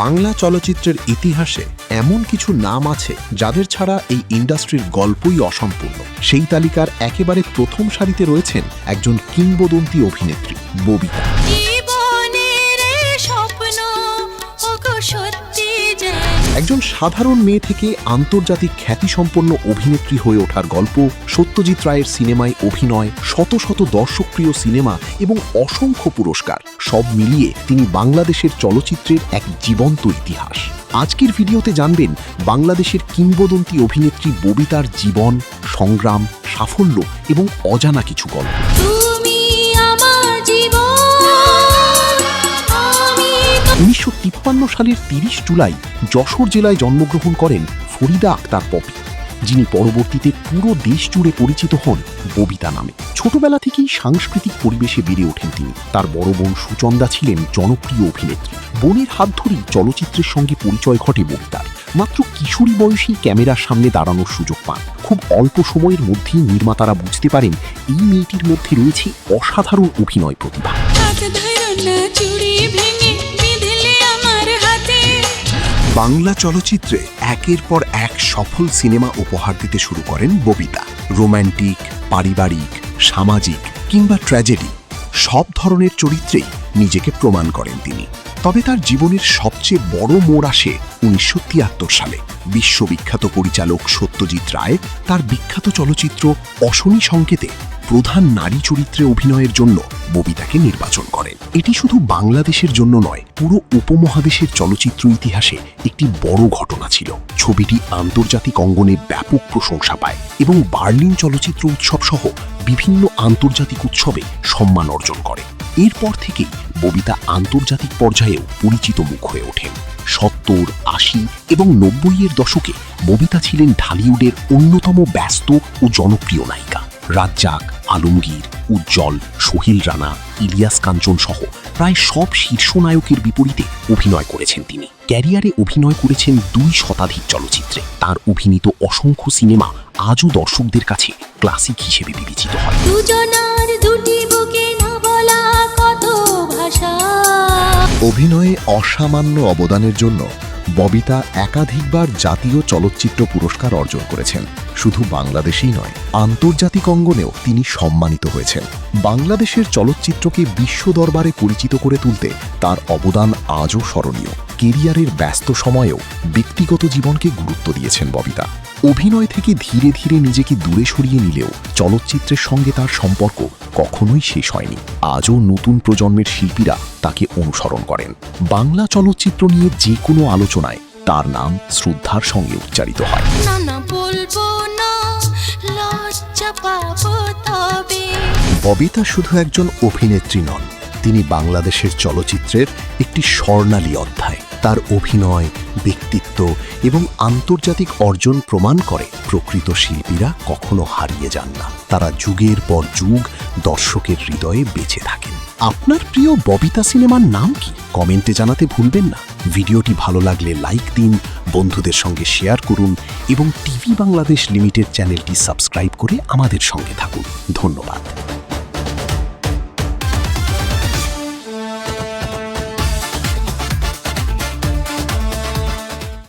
বাংলা চলচ্চিত্রের ইতিহাসে এমন কিছু নাম আছে যাদের ছাড়া এই ইন্ডাস্ট্রির গল্পই অসম্পূর্ণ। সেই তালিকার একেবারে প্রথম সারিতে রয়েছেন একজন কিংবদন্তি অভিনেত্রী ববিতা। একজন সাধারণ মেয়ে থেকে আন্তর্জাতিক খ্যাতিসম্পন্ন অভিনেত্রী হয়ে ওঠার গল্প, সত্যজিৎ রায়ের সিনেমায় অভিনয়, শত শত দর্শকপ্রিয় সিনেমা এবং অসংখ্য পুরস্কার, সব মিলিয়ে তিনি বাংলাদেশের চলচ্চিত্রের এক জীবন্ত ইতিহাস। আজকের ভিডিওতে জানবেন বাংলাদেশের কিংবদন্তি অভিনেত্রী ববিতার জীবন, সংগ্রাম, সাফল্য এবং অজানা কিছু গল্প। 1953 সালের 30 জুলাই যশোর জেলায় জন্মগ্রহণ করেন ফরিদা আক্তার পপি, যিনি পরবর্তীতে পুরো দেশ জুড়ে পরিচিত হন ববিতা নামে। ছোটবেলা থেকেই সাংস্কৃতিক পরিবেশে বেড়ে ওঠেন তিনি। তার বড় বোন সুচন্দা ছিলেন জনপ্রিয় অভিনেত্রী। বোনের হাত ধরেই চলচ্চিত্রের সঙ্গে পরিচয় ঘটে ববিতার। মাত্র কিশোরী বয়সেই ক্যামেরার সামনে দাঁড়ানোর সুযোগ পান। খুব অল্প সময়ের মধ্যেই নির্মাতারা বুঝতে পারেন এই মেয়েটির মধ্যে রয়েছে অসাধারণ অভিনয় প্রতিভা। বাংলা চলচ্চিত্রে একের পর এক সফল সিনেমা উপহার দিতে শুরু করেন ববিতা। রোম্যান্টিক, পারিবারিক, সামাজিক কিংবা ট্র্যাজেডি, সব ধরনের চরিত্রেই নিজেকে প্রমাণ করেন তিনি। তবে তার জীবনের সবচেয়ে বড় মোড় আসে 1973 সালে। বিশ্ববিখ্যাত পরিচালক সত্যজিৎ রায় তার বিখ্যাত চলচ্চিত্র অশনি সংকেতে প্রধান নারী চরিত্রে অভিনয়ের জন্য ববিতাকে নির্বাচন করেন। এটি শুধু বাংলাদেশের জন্য নয়, পুরো উপমহাদেশের চলচ্চিত্র ইতিহাসে একটি বড় ঘটনা ছিল। ছবিটি আন্তর্জাতিক অঙ্গনে ব্যাপক প্রশংসা পায় এবং বার্লিন চলচ্চিত্র উৎসব সহ বিভিন্ন আন্তর্জাতিক উৎসবে সম্মান অর্জন করে। এরপর থেকেই ববিতা আন্তর্জাতিক পর্যায়েও পরিচিত মুখ হয়ে ওঠেন। 70, 80 এবং 90-এর দশকে ববিতা ছিলেন ঢালিউডের অন্যতম ব্যস্ত ও জনপ্রিয় নায়িকা। রাজ্জাক, আলমগীর, উজ্জ্বল, সোহিল রানা, ইলিয়াস কাঞ্চন সহ প্রায় সব শীর্ষ নায়কের বিপরীতে অভিনয় করেছেন তিনি। ক্যারিয়ারে অভিনয় করেছেন 2 শতাধিক চলচ্চিত্রে। তার অভিনীত অসংখ্য সিনেমা আজও দর্শকদের কাছে ক্লাসিক হিসেবে বিবেচিত হয়। অভিনয়ে অসামান্য অবদানের জন্য ববিতা একাধিকবার জাতীয় চলচ্চিত্র পুরস্কার অর্জন করেছেন। শুধু বাংলাদেশেই নয়, আন্তর্জাতিক অঙ্গনেও তিনি সম্মানিত হয়েছেন। বাংলাদেশের চলচ্চিত্রকে বিশ্ব দরবারে পরিচিত করে তুলতে তার অবদান আজও স্মরণীয়। কেরিয়ারের ব্যস্ত সময়েও ব্যক্তিগত জীবনকে গুরুত্ব দিয়েছেন ববিতা। অভিনয় থেকে ধীরে ধীরে নিজেকে দূরে সরিয়ে নিলেও চলচ্চিত্রের সঙ্গে তার সম্পর্ক কখনোই শেষ হয়নি। আজও নতুন প্রজন্মের শিল্পীরা তাকে অনুসরণ করেন। বাংলা চলচ্চিত্র নিয়ে যে কোনো আলোচনায় তার নাম শ্রদ্ধার সঙ্গে উচ্চারিত হয়। ববিতা শুধু একজন অভিনেত্রী নন, তিনি বাংলাদেশের চলচ্চিত্রের একটি স্বর্ণালী অধ্যায়। তার অভিনয়, ব্যক্তিত্ব এবং আন্তর্জাতিক অর্জন প্রমাণ করে প্রকৃত শিল্পীরা কখনো হারিয়ে যান না। তারা যুগের পর যুগ দর্শকের হৃদয়ে বেঁচে থাকেন। আপনার প্রিয় ববিতা সিনেমার নাম কি? কমেন্টে জানাতে ভুলবেন না। ভিডিওটি ভালো লাগলে লাইক দিন, বন্ধুদের সঙ্গে শেয়ার করুন এবং টিভি বাংলাদেশ লিমিটেড চ্যানেলটি সাবস্ক্রাইব করে আমাদের সঙ্গে থাকুন। ধন্যবাদ।